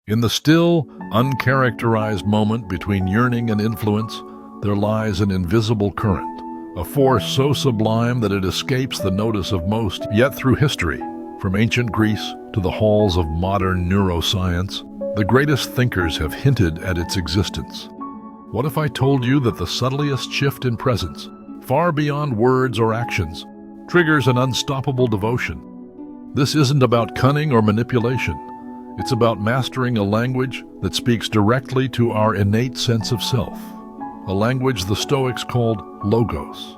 In the still, uncharacterized moment between yearning and influence, there lies an invisible current, a force so sublime that it escapes the notice of most. Yet through history, from ancient Greece to the halls of modern neuroscience, the greatest thinkers have hinted at its existence. What if I told you that the subtlest shift in presence, far beyond words or actions, triggers an unstoppable devotion? This isn't about cunning or manipulation. It's about mastering a language that speaks directly to our innate sense of self, a language the Stoics called logos.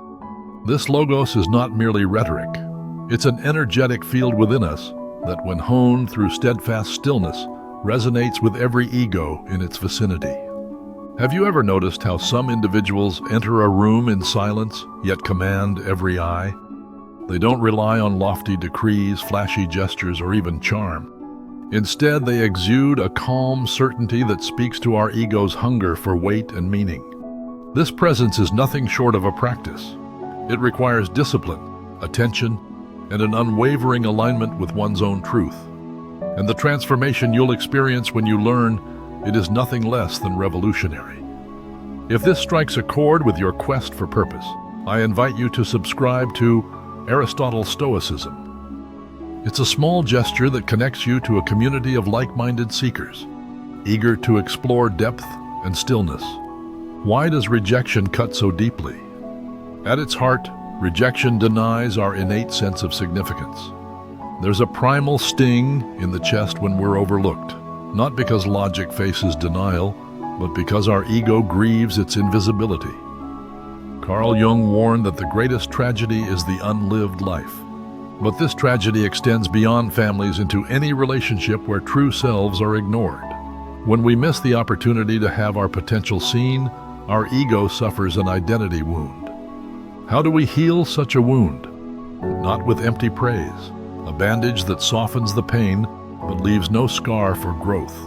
This logos is not merely rhetoric. It's an energetic field within us that, when honed through steadfast stillness, resonates with every ego in its vicinity. Have you ever noticed how some individuals enter a room in silence, yet command every eye? They don't rely on lofty decrees, flashy gestures, or even charm. Instead, they exude a calm certainty that speaks to our ego's hunger for weight and meaning. This presence is nothing short of a practice. It requires discipline, attention, and an unwavering alignment with one's own truth. And the transformation you'll experience when you learn it is nothing less than revolutionary. If this strikes a chord with your quest for purpose, I invite you to subscribe to Aristotle's Stoicism. It's a small gesture that connects you to a community of like-minded seekers, eager to explore depth and stillness. Why does rejection cut so deeply? At its heart, rejection denies our innate sense of significance. There's a primal sting in the chest when we're overlooked, not because logic faces denial, but because our ego grieves its invisibility. Carl Jung warned that the greatest tragedy is the unlived life. But this tragedy extends beyond families into any relationship where true selves are ignored. When we miss the opportunity to have our potential seen, our ego suffers an identity wound. How do we heal such a wound? Not with empty praise, a bandage that softens the pain but leaves no scar for growth,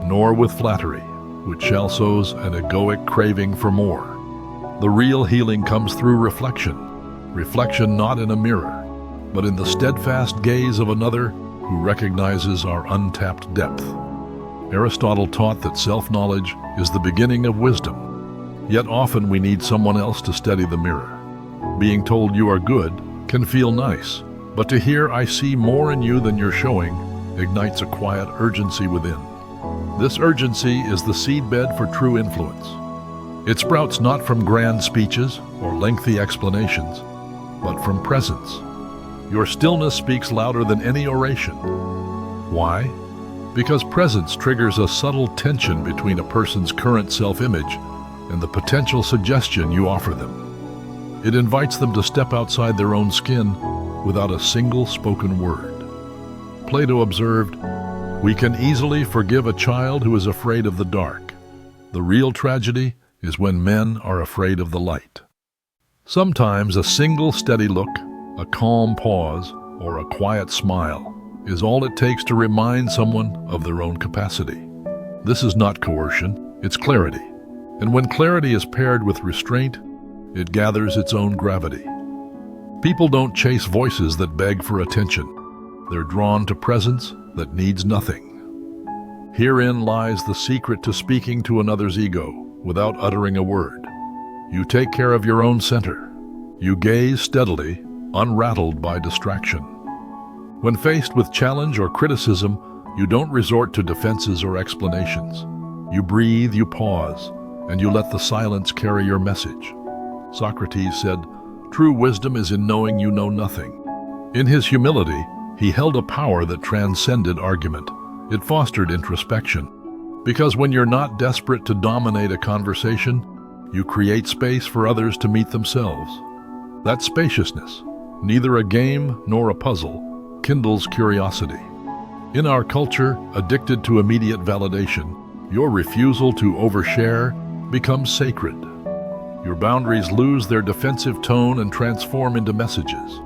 nor with flattery, which shall sows an egoic craving for more. The real healing comes through reflection not in a mirror, but in the steadfast gaze of another who recognizes our untapped depth. Aristotle taught that self-knowledge is the beginning of wisdom, yet often we need someone else to steady the mirror. Being told you are good can feel nice, but to hear "I see more in you than you're showing" ignites a quiet urgency within. This urgency is the seedbed for true influence. It sprouts not from grand speeches or lengthy explanations, but from presence. Your stillness speaks louder than any oration. Why? Because presence triggers a subtle tension between a person's current self-image and the potential suggestion you offer them. It invites them to step outside their own skin without a single spoken word. Plato observed, "We can easily forgive a child who is afraid of the dark. The real tragedy is when men are afraid of the light." Sometimes a single steady look, a calm pause, or a quiet smile is all it takes to remind someone of their own capacity. This is not coercion, it's clarity. And when clarity is paired with restraint, it gathers its own gravity. People don't chase voices that beg for attention. They're drawn to presence that needs nothing. Herein lies the secret to speaking to another's ego without uttering a word. You take care of your own center. You gaze steadily, unrattled by distraction. When faced with challenge or criticism, you don't resort to defenses or explanations. You breathe, you pause, and you let the silence carry your message. Socrates said, "True wisdom is in knowing you know nothing." In his humility, he held a power that transcended argument. It fostered introspection. Because when you're not desperate to dominate a conversation, you create space for others to meet themselves. That spaciousness, neither a game nor a puzzle, kindles curiosity. In our culture, addicted to immediate validation, your refusal to overshare becomes sacred. Your boundaries lose their defensive tone and transform into messages.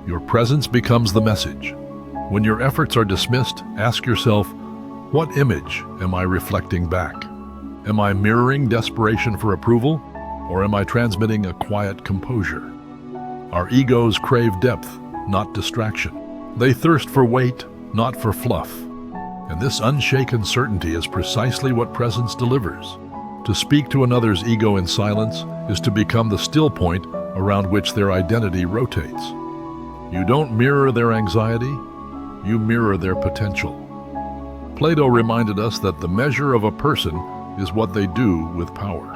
Your presence becomes the message. When your efforts are dismissed, ask yourself, what image am I reflecting back? Am I mirroring desperation for approval, or am I transmitting a quiet composure? Our egos crave depth, not distraction. They thirst for weight, not for fluff. And this unshaken certainty is precisely what presence delivers. To speak to another's ego in silence is to become the still point around which their identity rotates. You don't mirror their anxiety, you mirror their potential. Plato reminded us that the measure of a person is what they do with power.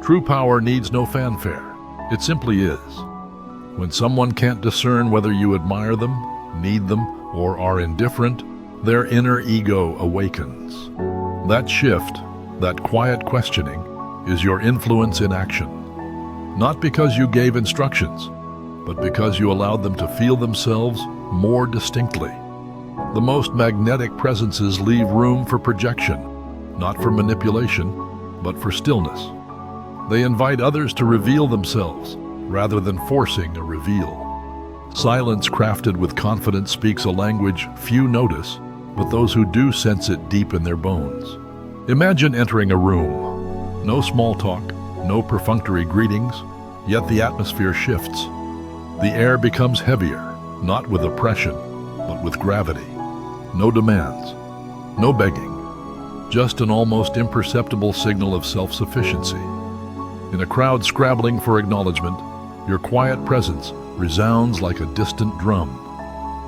True power needs no fanfare. It simply is. When someone can't discern whether you admire them, need them, or are indifferent, their inner ego awakens. That shift, that quiet questioning, is your influence in action. Not because you gave instructions, but because you allowed them to feel themselves more distinctly. The most magnetic presences leave room for projection, not for manipulation, but for stillness. They invite others to reveal themselves, rather than forcing a reveal. Silence crafted with confidence speaks a language few notice, but those who do sense it deep in their bones. Imagine entering a room. No small talk, no perfunctory greetings, yet the atmosphere shifts. The air becomes heavier, not with oppression, but with gravity. No demands, no begging, just an almost imperceptible signal of self-sufficiency. In a crowd scrabbling for acknowledgement, your quiet presence resounds like a distant drum.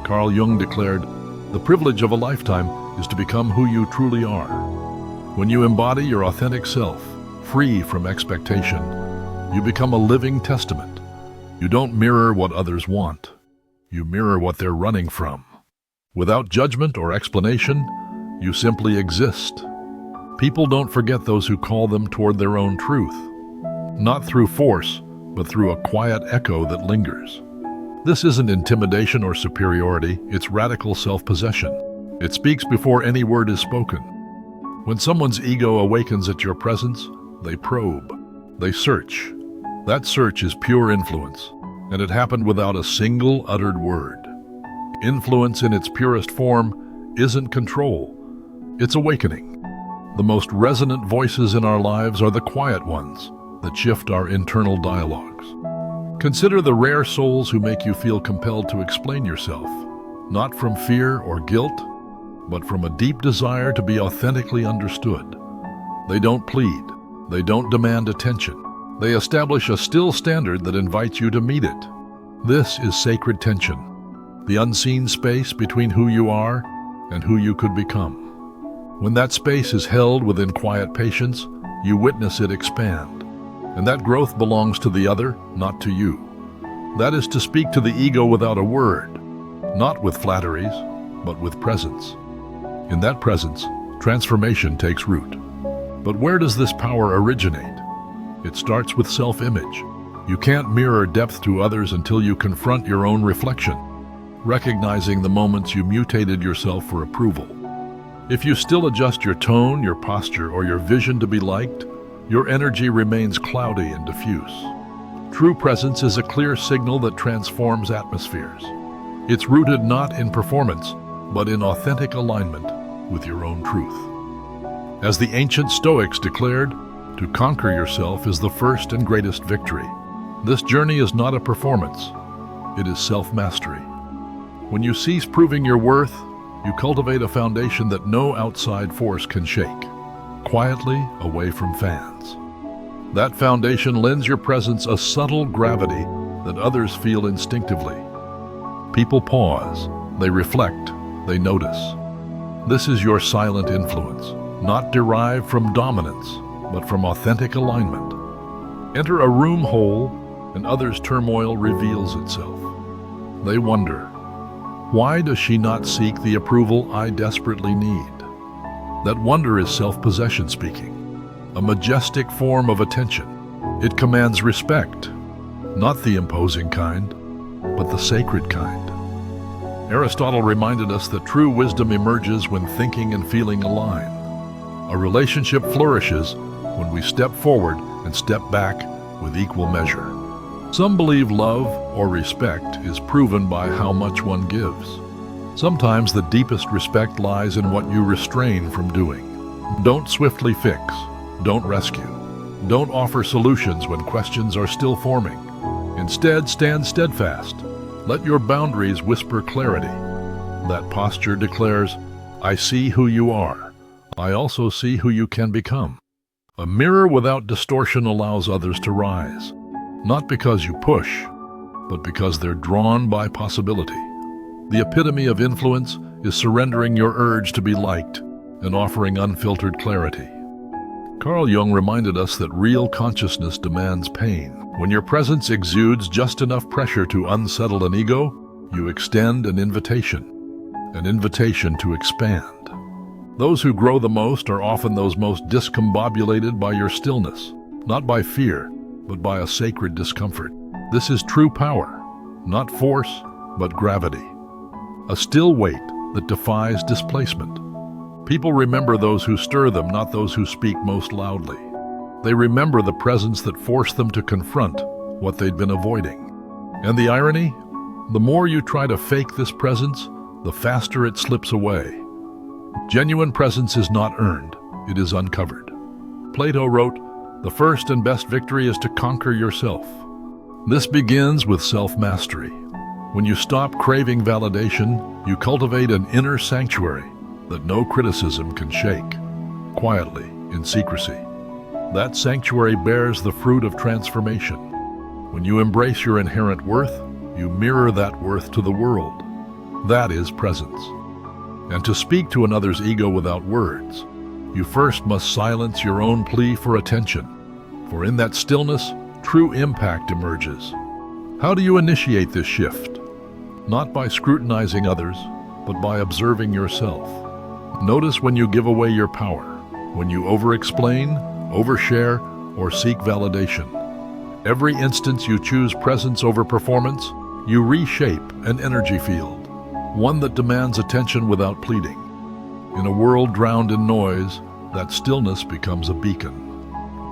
Carl Jung declared, "The privilege of a lifetime is to become who you truly are." When you embody your authentic self, free from expectation, you become a living testament. You don't mirror what others want. You mirror what they're running from. Without judgment or explanation, you simply exist. People don't forget those who call them toward their own truth. Not through force, but through a quiet echo that lingers. This isn't intimidation or superiority, it's radical self-possession. It speaks before any word is spoken. When someone's ego awakens at your presence, they probe, they search. That search is pure influence, and it happened without a single uttered word. Influence in its purest form isn't control, it's awakening. The most resonant voices in our lives are the quiet ones that shift our internal dialogues. Consider the rare souls who make you feel compelled to explain yourself, not from fear or guilt, but from a deep desire to be authentically understood. They don't plead, they don't demand attention. They establish a still standard that invites you to meet it. This is sacred tension, the unseen space between who you are and who you could become. When that space is held within quiet patience, you witness it expand. And that growth belongs to the other, not to you. That is to speak to the ego without a word, not with flatteries, but with presence. In that presence, transformation takes root. But where does this power originate? It starts with self-image. You can't mirror depth to others until you confront your own reflection, recognizing the moments you mutated yourself for approval. If you still adjust your tone, your posture, or your vision to be liked, your energy remains cloudy and diffuse. True presence is a clear signal that transforms atmospheres. It's rooted not in performance, but in authentic alignment with your own truth. As the ancient Stoics declared, to conquer yourself is the first and greatest victory. This journey is not a performance, it is self-mastery. When you cease proving your worth, you cultivate a foundation that no outside force can shake, quietly away from fans. That foundation lends your presence a subtle gravity that others feel instinctively. People pause, they reflect, they notice. This is your silent influence, not derived from dominance, but from authentic alignment. Enter a room whole, and others' turmoil reveals itself. They wonder, why does she not seek the approval I desperately need? That wonder is self-possession speaking, a majestic form of attention. It commands respect, not the imposing kind, but the sacred kind. Aristotle reminded us that true wisdom emerges when thinking and feeling align. A relationship flourishes when we step forward and step back with equal measure. Some believe love or respect is proven by how much one gives. Sometimes the deepest respect lies in what you restrain from doing. Don't swiftly fix, don't rescue. Don't offer solutions when questions are still forming. Instead, stand steadfast. Let your boundaries whisper clarity. That posture declares, I see who you are. I also see who you can become. A mirror without distortion allows others to rise, not because you push, but because they're drawn by possibility. The epitome of influence is surrendering your urge to be liked and offering unfiltered clarity. Carl Jung reminded us that real consciousness demands pain. When your presence exudes just enough pressure to unsettle an ego, you extend an invitation to expand. Those who grow the most are often those most discombobulated by your stillness, not by fear, but by a sacred discomfort. This is true power, not force, but gravity. A still weight that defies displacement. People remember those who stir them, not those who speak most loudly. They remember the presence that forced them to confront what they'd been avoiding. And the irony? The more you try to fake this presence, the faster it slips away. Genuine presence is not earned, it is uncovered. Plato wrote, "The first and best victory is to conquer yourself." This begins with self-mastery. When you stop craving validation, you cultivate an inner sanctuary that no criticism can shake, quietly, in secrecy. That sanctuary bears the fruit of transformation. When you embrace your inherent worth, you mirror that worth to the world. That is presence. And to speak to another's ego without words, you first must silence your own plea for attention. For in that stillness, true impact emerges. How do you initiate this shift? Not by scrutinizing others, but by observing yourself. Notice when you give away your power, when you over-explain, overshare, or seek validation. Every instance you choose presence over performance, you reshape an energy field, one that demands attention without pleading. In a world drowned in noise, that stillness becomes a beacon.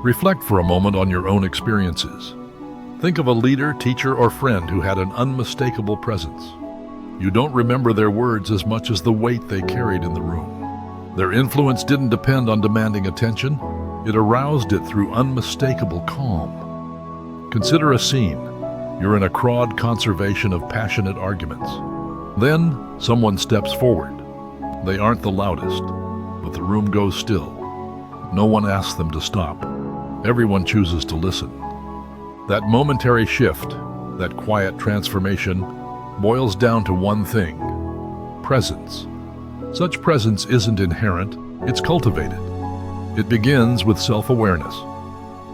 Reflect for a moment on your own experiences. Think of a leader, teacher, or friend who had an unmistakable presence. You don't remember their words as much as the weight they carried in the room. Their influence didn't depend on demanding attention. It aroused it through unmistakable calm. Consider a scene. You're in a crowd conversation of passionate arguments. Then, someone steps forward. They aren't the loudest, but the room goes still. No one asks them to stop. Everyone chooses to listen. That momentary shift, that quiet transformation, boils down to one thing: presence. Such presence isn't inherent, it's cultivated. It begins with self-awareness.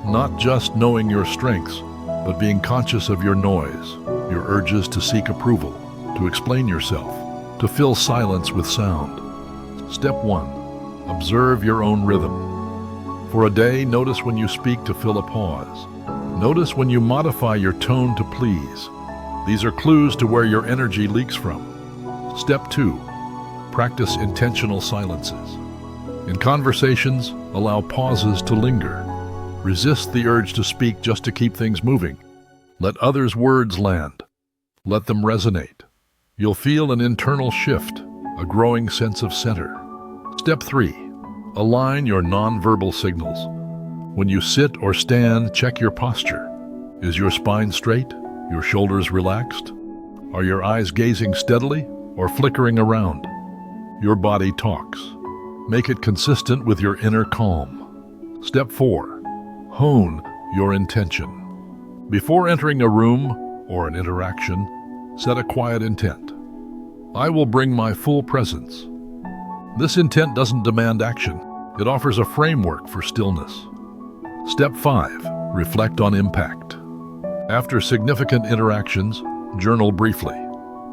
Not just knowing your strengths, but being conscious of your noise, your urges to seek approval, to explain yourself, to fill silence with sound. Step 1. Observe your own rhythm. For a day, notice when you speak to fill a pause. Notice when you modify your tone to please. These are clues to where your energy leaks from. Step 2. Practice intentional silences. In conversations, allow pauses to linger. Resist the urge to speak just to keep things moving. Let others' words land. Let them resonate. You'll feel an internal shift, a growing sense of center. Step 3. Align your nonverbal signals. When you sit or stand, check your posture. Is your spine straight? Your shoulders relaxed? Are your eyes gazing steadily or flickering around? Your body talks. Make it consistent with your inner calm. Step 4. Hone your intention. Before entering a room or an interaction, set a quiet intent. I will bring my full presence. This intent doesn't demand action. It offers a framework for stillness. Step 5. Reflect on impact. After significant interactions, journal briefly.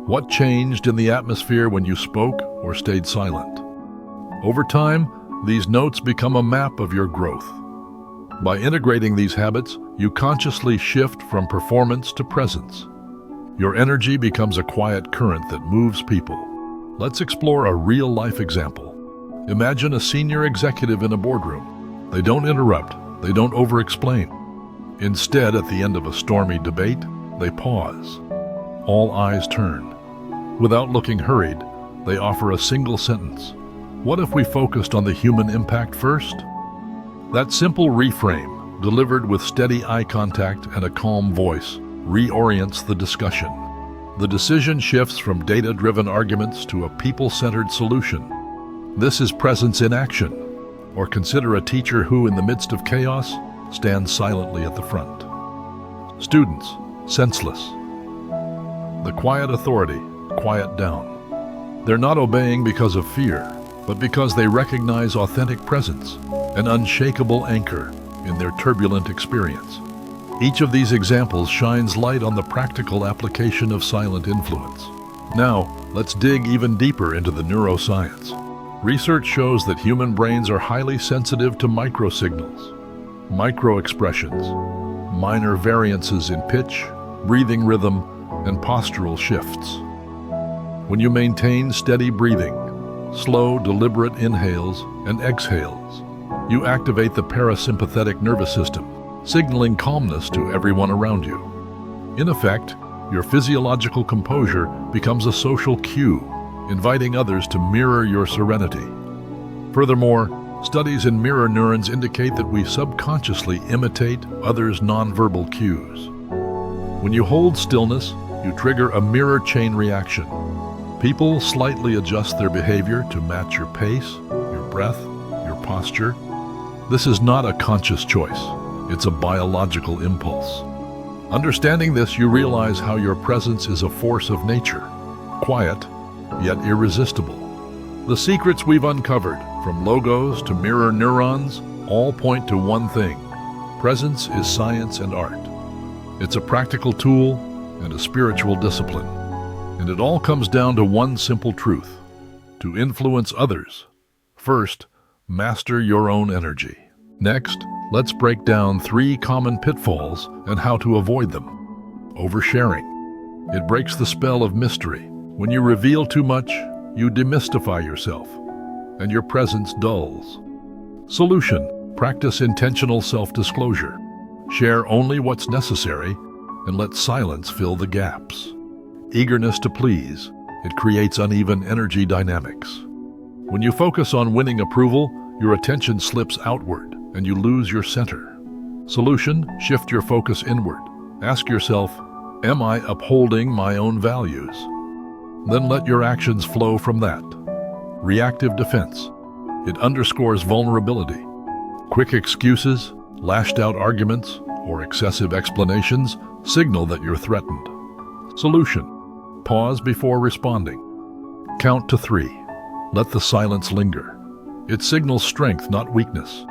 What changed in the atmosphere when you spoke or stayed silent? Over time, these notes become a map of your growth. By integrating these habits, you consciously shift from performance to presence. Your energy becomes a quiet current that moves people. Let's explore a real-life example. Imagine a senior executive in a boardroom. They don't interrupt, they don't over-explain. Instead, at the end of a stormy debate, they pause. All eyes turn. Without looking hurried, they offer a single sentence. What if we focused on the human impact first? That simple reframe, delivered with steady eye contact and a calm voice, reorients the discussion. The decision shifts from data-driven arguments to a people-centered solution. This is presence in action. Or consider a teacher who, in the midst of chaos, stands silently at the front. Students, senseless. The quiet authority, quiet down. They're not obeying because of fear, but because they recognize authentic presence, an unshakable anchor in their turbulent experience. Each of these examples shines light on the practical application of silent influence. Now, let's dig even deeper into the neuroscience. Research shows that human brains are highly sensitive to microsignals, microexpressions, minor variances in pitch, breathing rhythm, and postural shifts. When you maintain steady breathing, slow, deliberate inhales and exhales, you activate the parasympathetic nervous system, signaling calmness to everyone around you. In effect, your physiological composure becomes a social cue, inviting others to mirror your serenity. Furthermore, studies in mirror neurons indicate that we subconsciously imitate others' nonverbal cues. When you hold stillness, you trigger a mirror chain reaction. People slightly adjust their behavior to match your pace, your breath, your posture. This is not a conscious choice. It's a biological impulse. Understanding this, you realize how your presence is a force of nature, quiet, yet irresistible. The secrets we've uncovered, from logos to mirror neurons, all point to one thing. Presence is science and art. It's a practical tool and a spiritual discipline. And it all comes down to one simple truth: to influence others. First, master your own energy. Next, let's break down 3 common pitfalls and how to avoid them. Oversharing. It breaks the spell of mystery. When you reveal too much, you demystify yourself, and your presence dulls. Solution. Practice intentional self-disclosure. Share only what's necessary, and let silence fill the gaps. Eagerness to please. It creates uneven energy dynamics. When you focus on winning approval, your attention slips outward, and you lose your center. Solution. Shift your focus inward. Ask yourself, am I upholding my own values? Then let your actions flow from that. Reactive defense. It underscores vulnerability. Quick excuses, lashed-out arguments, or excessive explanations signal that you're threatened. Solution. Pause before responding. Count to 3. Let the silence linger. It signals strength, not weakness.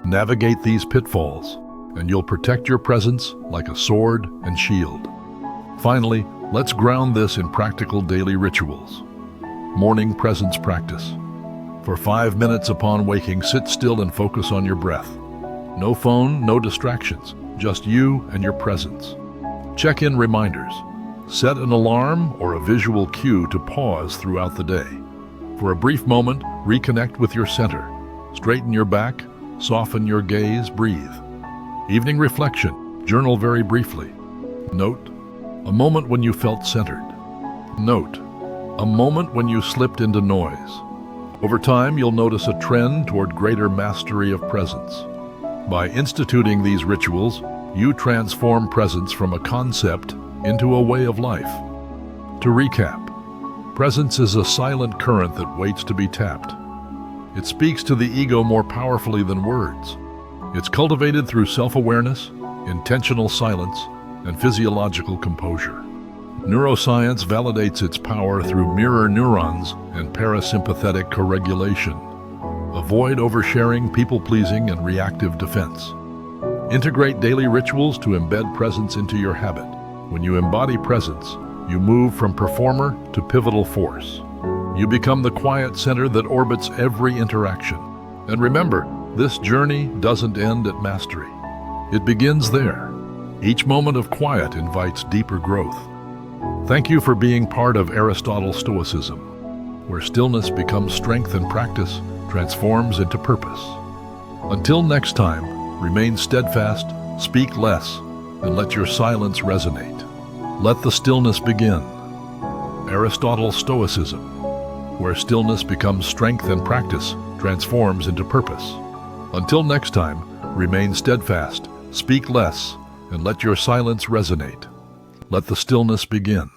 Navigate these pitfalls, and you'll protect your presence like a sword and shield. Finally, let's ground this in practical daily rituals. Morning presence practice. For 5 minutes upon waking, sit still and focus on your breath. No phone, no distractions, just you and your presence. Check-in reminders. Set an alarm or a visual cue to pause throughout the day. For a brief moment, reconnect with your center. Straighten your back, soften your gaze, breathe. Evening reflection. Journal very briefly. Note a moment when you felt centered. Note a moment when you slipped into noise. Over time, you'll notice a trend toward greater mastery of presence. By instituting these rituals, you transform presence from a concept into a way of life. To recap, presence is a silent current that waits to be tapped. It speaks to the ego more powerfully than words. It's cultivated through self-awareness, intentional silence, and physiological composure. Neuroscience validates its power through mirror neurons and parasympathetic co-regulation. Avoid oversharing, people-pleasing, and reactive defense. Integrate daily rituals to embed presence into your habit. When you embody presence, you move from performer to pivotal force. You become the quiet center that orbits every interaction. And remember, this journey doesn't end at mastery. It begins there. Each moment of quiet invites deeper growth. Thank you for being part of Aristotle's Stoicism, where stillness becomes strength and practice transforms into purpose. Until next time, remain steadfast, speak less, and let your silence resonate. Let the stillness begin. Aristotle's Stoicism, where stillness becomes strength and practice transforms into purpose. Until next time, remain steadfast, speak less, and let your silence resonate. Let the stillness begin.